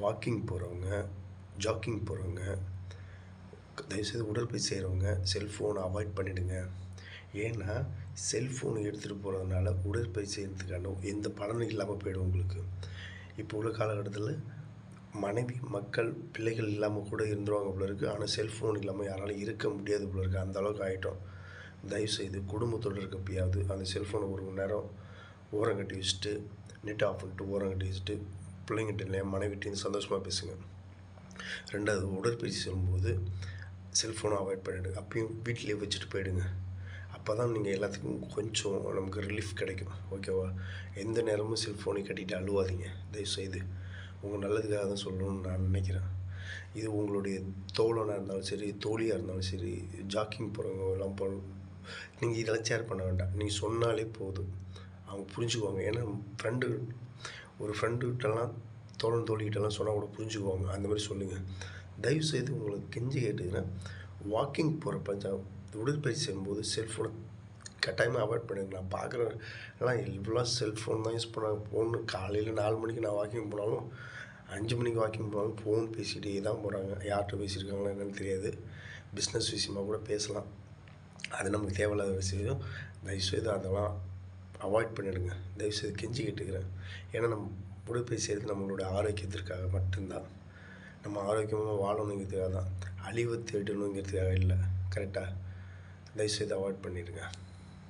Walking போகிறவங்க, jogging போகிறவங்க, தயவுசெய்து உடற்பயிற்சி செய்கிறவங்க செல்ஃபோனை அவாய்ட் பண்ணிவிடுங்க. ஏன்னா செல்ஃபோன் எடுத்துகிட்டு போகிறதுனால உடற்பயிற்சி செய்கிறதுக்கான எந்த பலனும் இல்லாமல் போய்டும் உங்களுக்கு. இப்போ உள்ள காலகட்டத்தில் மனைவி, மக்கள், பிள்ளைகள் இல்லாமல் கூட இருந்துருவாங்க போல இருக்குது. ஆனால் செல்ஃபோன் இல்லாமல் யாராலும் இருக்க முடியாது போல இருக்குது. அந்த அளவுக்கு ஆகிட்டோம். தயவுசெய்து குடும்பத்தோடு இருக்கப்பயாவது அந்த செல்ஃபோனை ஒரு மணி நேரம் ஓரம் கட்டி வச்சுட்டு, நெட் ஆஃப் பண்ணிட்டு ஓரம் கட்டி வச்சுட்டு, பிள்ளைங்கிட்ட இல்லையா மனைவிட்டையும் சந்தோஷமாக பேசுங்க. 2வது, உடற்பயிற்சி செல்லும்போது செல்ஃபோனை அவாய்ட் பண்ணிவிடுங்க. அப்பயும் வீட்டிலேயே வச்சுட்டு போயிடுங்க. அப்போ தான் நீங்கள் எல்லாத்துக்கும் கொஞ்சம் நமக்கு ரிலீஃப் கிடைக்கும். ஓகேவா? எந்த நேரமும் செல்ஃபோனை கட்டிட்டு அழுவாதீங்க. தயவுசெய்து உங்கள் நல்லதுக்காக தான் சொல்லணும்னு நான் நினைக்கிறேன். இது உங்களுடைய தோழனாக இருந்தாலும் சரி, தோழியாக இருந்தாலும் சரி, ஜாக்கிங் போகிறவங்க எல்லாம் நீங்கள் இதெல்லாம் ஷேர் பண்ண வேண்டாம். நீங்கள் சொன்னாலே போதும், அவங்க புரிஞ்சுக்குவாங்க. ஏன்னா ஒரு ஃப்ரெண்டுக்கிட்டலாம் தோழன் தோழிக்கிட்டலாம் சொன்னால் கூட புரிஞ்சுக்குவாங்க. அந்த மாதிரி சொல்லுங்கள். தயவுசெய்து உங்களுக்கு கெஞ்சி கேட்டுக்கிறேன், வாக்கிங் போகிறப்ப உடற்பயிற்சி செய்யும்போது செல்ஃபோனை கட்டாயமாக அவாய்ட் பண்ணிடுங்க. நான் பார்க்குறேன் எல்லாம் இவ்வளோ செல்ஃபோன் தான் யூஸ் பண்ணாங்க. ஃபோனு காலையில் 4 மணிக்கு நான் வாக்கிங் போனாலும் 5 மணிக்கு வாக்கிங் போனாலும் ஃபோன் பேசிகிட்டே தான் போகிறாங்க. யார்கிட்ட பேசியிருக்காங்களோ என்னென்னு தெரியாது. பிஸ்னஸ் விஷயமாக கூட பேசலாம். அது நமக்கு தேவையில்லாத விஷயம். தயவுசெய்து அதெல்லாம் அவாய்ட் பண்ணிவிடுங்க. தயவுசெய்து கெஞ்சி கேட்டுக்கிறேன். ஏன்னா நம்ம உடற்பயிற்சி செய்கிறது நம்மளோட ஆரோக்கியத்திற்காக மட்டும்தான். நம்ம ஆரோக்கியமாக வாழணுங்கிறதுக்காக தான், அழிவை தேடணுங்கிறதுக்காக இல்லை. கரெக்டாக? தயவுசெய்து அவாய்ட் பண்ணிடுங்க.